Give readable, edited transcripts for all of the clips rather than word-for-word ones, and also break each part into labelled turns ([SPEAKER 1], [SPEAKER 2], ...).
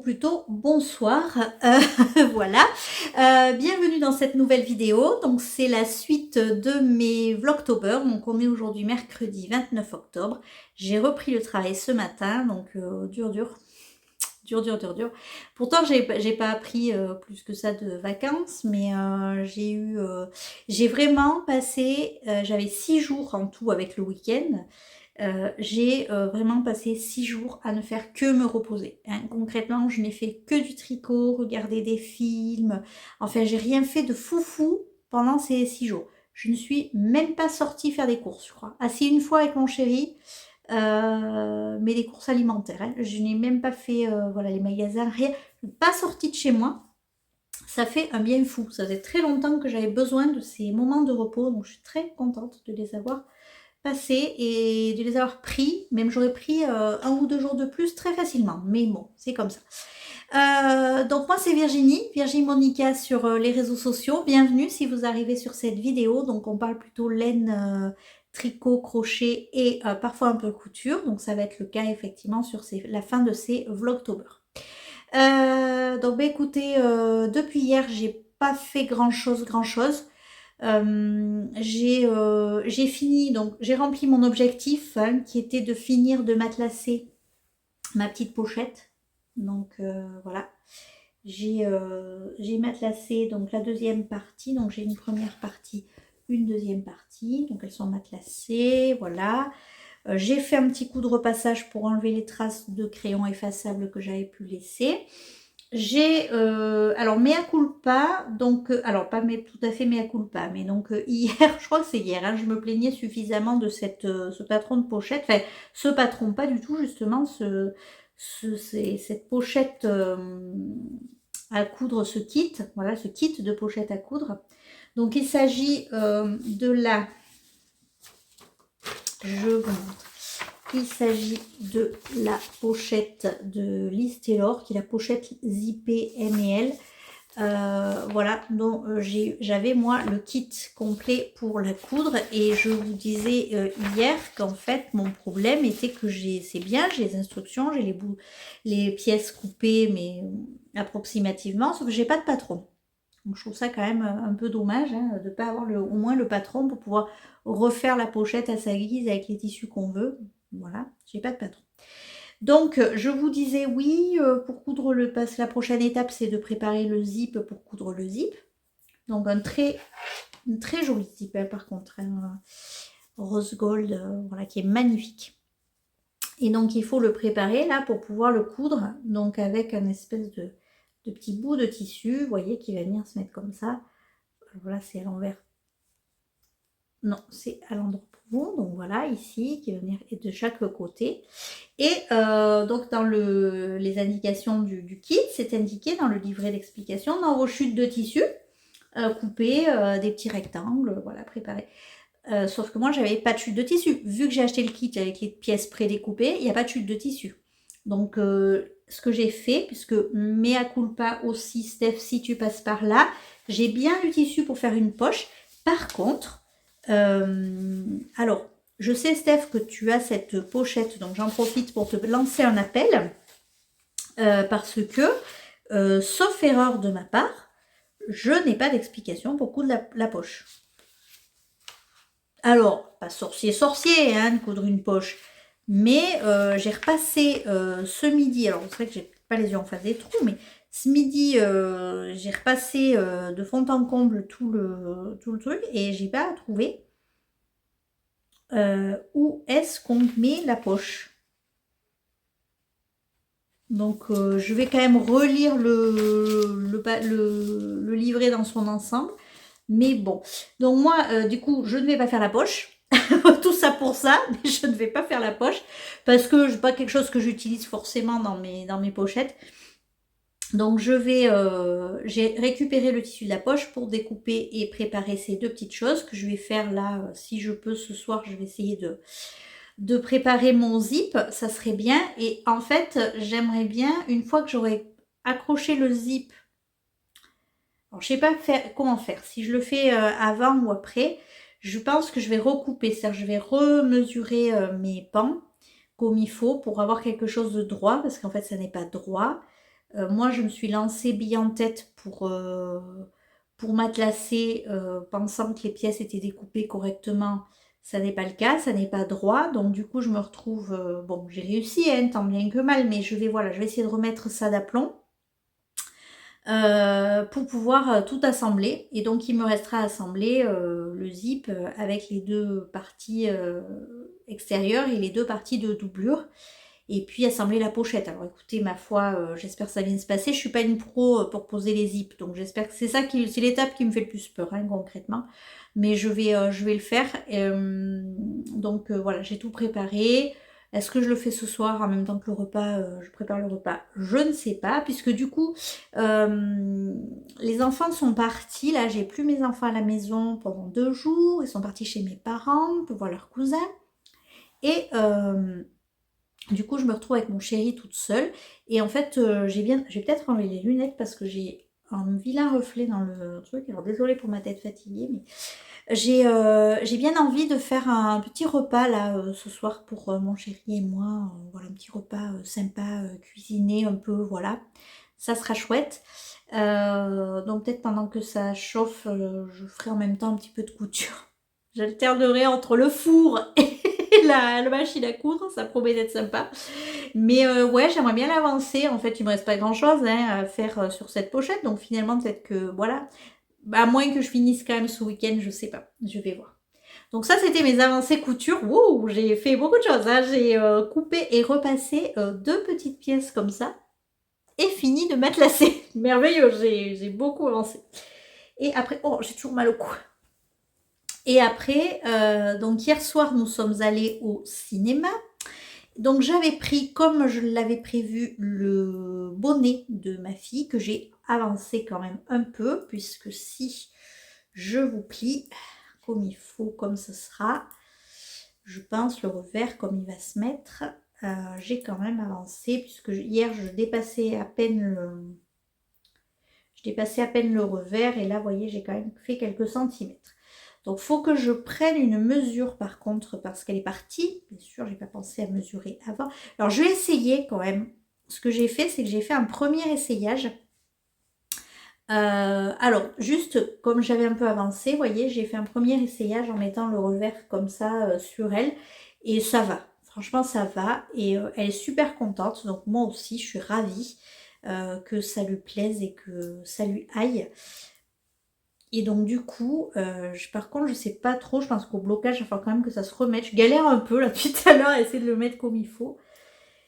[SPEAKER 1] plutôt bonsoir. Voilà. Bienvenue dans cette nouvelle vidéo. Donc c'est la suite de mes Vlogtober. Donc on est aujourd'hui mercredi 29 octobre. J'ai repris le travail ce matin, donc dur. Pourtant j'ai pas pris plus que ça de vacances, mais j'ai vraiment passé, j'avais 6 jours en tout avec le week-end. J'ai vraiment passé 6 jours à ne faire que me reposer, hein. Concrètement, je n'ai fait que du tricot, regarder des films. Enfin, j'ai rien fait de foufou pendant ces 6 jours. Je ne suis même pas sortie faire des courses, je crois. Ah si, une fois avec mon chéri, mais des courses alimentaires, hein. Je n'ai même pas fait voilà, les magasins, rien. Pas sortie de chez moi. Ça fait un bien fou. Ça faisait très longtemps que j'avais besoin de ces moments de repos, donc je suis très contente de les avoir passé et de les avoir pris. Même j'aurais pris 1 ou 2 jours de plus très facilement. Mais bon, c'est comme ça. Donc moi c'est Virginie Monica sur les réseaux sociaux. Bienvenue si vous arrivez sur cette vidéo. Donc on parle plutôt laine, tricot, crochet et parfois un peu couture. Donc ça va être le cas effectivement sur la fin de ces Vlogtober. Donc bah, écoutez, depuis hier j'ai pas fait grand chose. J'ai fini, donc j'ai rempli mon objectif, hein, qui était de finir de matelasser ma petite pochette. Donc voilà, j'ai matelassé donc la deuxième partie. Donc j'ai une première partie, une deuxième partie. Donc elles sont matelassées, voilà. J'ai fait un petit coup de repassage pour enlever les traces de crayon effaçable que j'avais pu laisser. J'ai alors mea culpa, donc alors pas tout à fait mea culpa, mais donc hier, je crois que c'est hier, hein, je me plaignais suffisamment de ce patron de pochette, enfin ce patron pas du tout justement, cette pochette à coudre, ce kit, voilà, ce kit de pochette à coudre. Donc il s'agit de la, je vous montre. Il s'agit de la pochette de Liz Taylor, qui est la pochette zippée M&L. Voilà, donc j'avais moi le kit complet pour la coudre et je vous disais hier qu'en fait mon problème était que c'est bien, j'ai les instructions, j'ai les pièces coupées mais approximativement, sauf que j'ai pas de patron. Donc je trouve ça quand même un peu dommage, hein, de ne pas avoir au moins le patron pour pouvoir refaire la pochette à sa guise avec les tissus qu'on veut. Voilà, j'ai pas de patron. Donc je vous disais oui, pour coudre la prochaine étape c'est de préparer le zip pour coudre le zip. Donc une très jolie zip, hein, par contre, hein, rose gold, voilà, qui est magnifique. Et donc il faut le préparer là pour pouvoir le coudre, donc avec un espèce de petit bout de tissu, vous voyez, qui va venir se mettre comme ça. Voilà, c'est à l'envers. Non, c'est à l'endroit pour vous. Donc voilà, ici, qui va venir de chaque côté. Et donc dans les indications du kit, c'est indiqué dans le livret d'explication, dans vos chutes de tissu, couper des petits rectangles, voilà, préparés. Sauf que moi, j'avais pas de chute de tissu. Vu que j'ai acheté le kit avec les pièces prédécoupées, il n'y a pas de chute de tissu. Donc, ce que j'ai fait, puisque mea culpa aussi, Steph, si tu passes par là, j'ai bien du tissu pour faire une poche. Par contre, alors, je sais, Steph, que tu as cette pochette, donc j'en profite pour te lancer un appel, parce que, sauf erreur de ma part, je n'ai pas d'explication pour coudre la poche. Alors, pas sorcier, hein, de coudre une poche, mais j'ai repassé ce midi, alors c'est vrai que j'ai pas les yeux en face des trous, mais ce midi, j'ai repassé de fond en comble tout le truc et j'ai pas trouvé où est-ce qu'on met la poche. Donc je vais quand même relire le livret dans son ensemble. Mais bon, donc moi, du coup, je ne vais pas faire la poche. Tout ça pour ça, mais je ne vais pas faire la poche parce que c'est pas quelque chose que j'utilise forcément dans mes pochettes. Donc j'ai récupéré le tissu de la poche pour découper et préparer ces deux petites choses que je vais faire là, si je peux ce soir, je vais essayer de préparer mon zip, ça serait bien. Et en fait, j'aimerais bien, une fois que j'aurai accroché le zip, alors je sais pas comment faire, si je le fais avant ou après, je pense que je vais recouper, c'est-à-dire je vais remesurer mes pans comme il faut pour avoir quelque chose de droit, parce qu'en fait ça n'est pas droit. Moi, je me suis lancée bille en tête pour matelassé, pensant que les pièces étaient découpées correctement. Ça n'est pas le cas, ça n'est pas droit. Donc du coup, je me retrouve... bon, j'ai réussi, hein, tant bien que mal, mais voilà, je vais essayer de remettre ça d'aplomb pour pouvoir tout assembler. Et donc, il me restera à assembler le zip avec les deux parties extérieures et les deux parties de doublure. Et puis assembler la pochette. Alors écoutez, ma foi, j'espère que ça vient de se passer. Je suis pas une pro pour poser les zips, donc j'espère que c'est l'étape qui me fait le plus peur, hein, concrètement. Mais je vais le faire. Donc voilà, j'ai tout préparé. Est-ce que je le fais ce soir en même temps que le repas, je prépare le repas? Je ne sais pas, puisque du coup, les enfants sont partis. Là, j'ai plus mes enfants à la maison pendant 2 jours. Ils sont partis chez mes parents pour voir leurs cousins. Et du coup, je me retrouve avec mon chéri toute seule. Et en fait, je vais peut-être enlever les lunettes parce que j'ai un vilain reflet dans le truc. Alors, désolée pour ma tête fatiguée, mais j'ai bien envie de faire un petit repas là ce soir pour mon chéri et moi. Voilà, un petit repas sympa, cuisiné un peu, voilà. Ça sera chouette. Donc peut-être pendant que ça chauffe, je ferai en même temps un petit peu de couture. J'alternerai entre le four et la machine à coudre, ça promet d'être sympa. Mais ouais, j'aimerais bien l'avancer. En fait, il me reste pas grand chose à faire sur cette pochette. Donc finalement, peut-être que voilà. À moins que je finisse quand même ce week-end, je sais pas. Je vais voir. Donc ça, c'était mes avancées couture. Wow, j'ai fait beaucoup de choses. Hein. J'ai coupé et repassé 2 petites pièces comme ça. Et fini de matelassé. Merveilleux, j'ai beaucoup avancé. Et après, oh, j'ai toujours mal au cou. Et après, donc hier soir, nous sommes allés au cinéma. Donc j'avais pris, comme je l'avais prévu, le bonnet de ma fille, que j'ai avancé quand même un peu, puisque si je vous plie comme il faut, comme ce sera, je pense le revers comme il va se mettre, j'ai quand même avancé, puisque hier je dépassais à peine le revers, et là, vous voyez, j'ai quand même fait quelques centimètres. Donc, il faut que je prenne une mesure par contre, parce qu'elle est partie. Bien sûr, je n'ai pas pensé à mesurer avant. Alors, je vais essayer quand même. Ce que j'ai fait, c'est que j'ai fait un premier essayage. Alors, juste comme j'avais un peu avancé, vous voyez, j'ai fait un premier essayage en mettant le revers comme ça sur elle. Et ça va. Franchement, ça va. Et elle est super contente. Donc, moi aussi, je suis ravie que ça lui plaise et que ça lui aille. Et donc du coup, par contre, je sais pas trop, je pense qu'au blocage, il va falloir quand même que ça se remette. Je galère un peu là depuis tout à l'heure à essayer de le mettre comme il faut.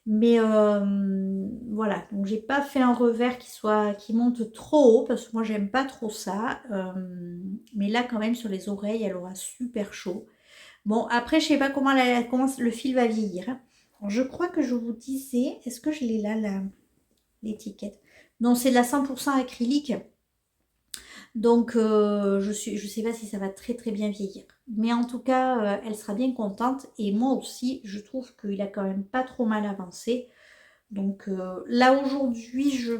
[SPEAKER 1] Mais voilà, donc j'ai pas fait un revers qui monte trop haut, parce que moi j'aime pas trop ça. Mais là quand même sur les oreilles, elle aura super chaud. Bon, après, je sais pas comment le fil va vieillir. Hein. Alors, je crois que je vous disais, est-ce que je l'ai là, l'étiquette? Non, c'est de la 100% acrylique. Donc, je sais pas si ça va très très bien vieillir. Mais en tout cas, elle sera bien contente. Et moi aussi, je trouve qu'il a quand même pas trop mal avancé. Donc là, aujourd'hui, je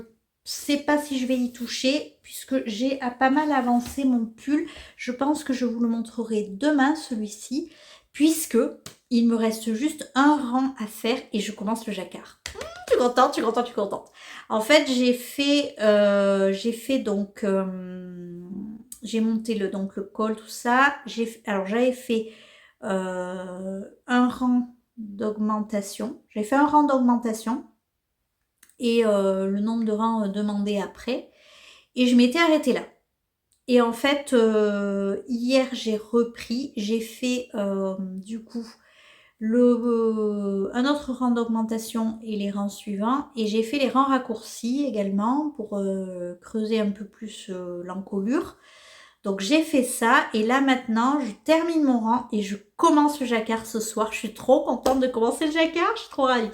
[SPEAKER 1] sais pas si je vais y toucher, puisque j'ai pas mal avancé mon pull. Je pense que je vous le montrerai demain, celui-ci, puisque il me reste juste un rang à faire et je commence le jacquard. Tu es contente, tu es contente, tu es contente. En fait, j'ai fait donc... j'ai monté le col, tout ça. Alors, j'avais fait un rang d'augmentation. J'ai fait un rang d'augmentation et le nombre de rangs demandés après. Et je m'étais arrêtée là. Et en fait, hier, j'ai repris. J'ai fait, du coup, un autre rang d'augmentation et les rangs suivants. Et j'ai fait les rangs raccourcis également pour creuser un peu plus l'encolure. Donc j'ai fait ça et là maintenant je termine mon rang et je commence le jacquard ce soir. Je suis trop contente de commencer le jacquard, je suis trop ravie.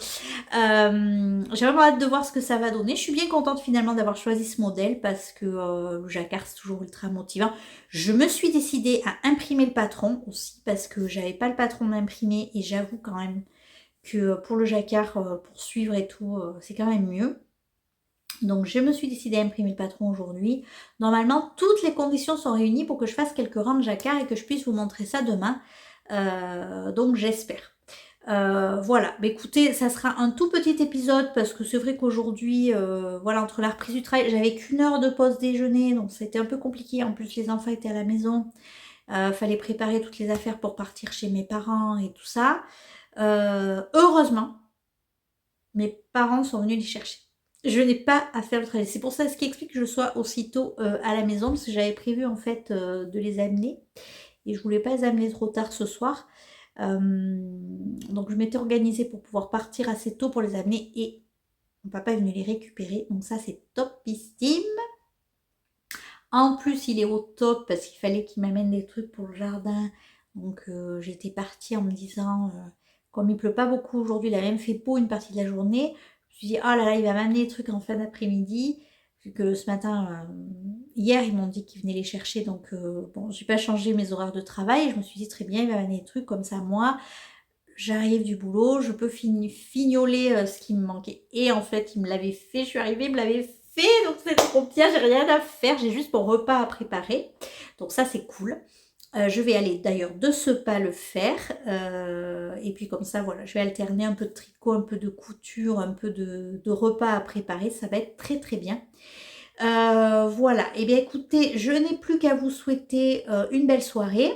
[SPEAKER 1] J'ai vraiment hâte de voir ce que ça va donner. Je suis bien contente finalement d'avoir choisi ce modèle parce que le jacquard c'est toujours ultra motivant. Je me suis décidée à imprimer le patron aussi parce que j'avais pas le patron d'imprimer et j'avoue quand même que pour le jacquard, pour suivre et tout, c'est quand même mieux. Donc je me suis décidée à imprimer le patron aujourd'hui. Normalement, toutes les conditions sont réunies pour que je fasse quelques rangs de jacquard et que je puisse vous montrer ça demain. Donc j'espère. Voilà, bah, écoutez, ça sera un tout petit épisode parce que c'est vrai qu'aujourd'hui, voilà, entre la reprise du travail, j'avais qu'1 heure de pause déjeuner, donc c'était un peu compliqué. En plus, les enfants étaient à la maison, fallait préparer toutes les affaires pour partir chez mes parents et tout ça. Heureusement, mes parents sont venus les chercher. Je n'ai pas à faire le trajet. C'est pour ça ce qui explique que je sois aussitôt à la maison, parce que j'avais prévu en fait de les amener et je voulais pas les amener trop tard ce soir. Donc je m'étais organisée pour pouvoir partir assez tôt pour les amener et mon papa est venu les récupérer. Donc ça c'est topissime. En plus il est au top parce qu'il fallait qu'il m'amène des trucs pour le jardin. Donc j'étais partie en me disant, comme il pleut pas beaucoup aujourd'hui, il a même fait beau une partie de la journée. Je me suis dit, oh là là, il va m'amener des trucs en fin d'après-midi. Vu que ce matin, hier, ils m'ont dit qu'ils venaient les chercher. Donc bon, j'ai pas changé mes horaires de travail. Je me suis dit, très bien, il va m'amener des trucs comme ça. Moi, j'arrive du boulot, je peux fignoler ce qui me manquait. Et en fait, il me l'avait fait, je suis arrivée, il me l'avait fait, donc c'est trop bien, j'ai rien à faire, j'ai juste mon repas à préparer. Donc ça, c'est cool. Je vais aller d'ailleurs de ce pas le faire. Et puis comme ça, voilà, je vais alterner un peu de tricot, un peu de couture, un peu de repas à préparer. Ça va être très très bien. Voilà, et bien écoutez, je n'ai plus qu'à vous souhaiter une belle soirée.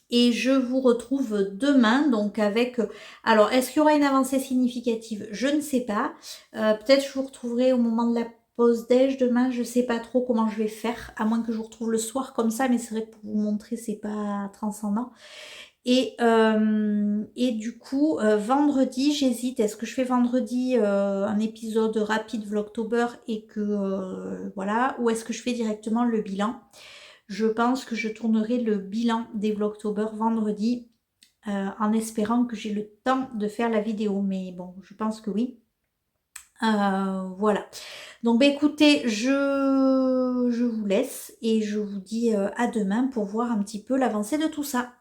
[SPEAKER 1] Et je vous retrouve demain, donc avec... alors, est-ce qu'il y aura une avancée significative? Je ne sais pas. Peut-être je vous retrouverai au moment de la pause déj demain. Je ne sais pas trop comment je vais faire, à moins que je vous retrouve le soir comme ça. Mais c'est vrai que pour vous montrer, c'est pas transcendant. Et du coup, vendredi, j'hésite. Est-ce que je fais vendredi un épisode rapide Vlogtober et que... voilà. Ou est-ce que je fais directement le bilan? Je pense que je tournerai le bilan des Vlogtober vendredi en espérant que j'ai le temps de faire la vidéo. Mais bon, je pense que oui. Voilà. Donc, bah, écoutez, je vous laisse et je vous dis à demain pour voir un petit peu l'avancée de tout ça.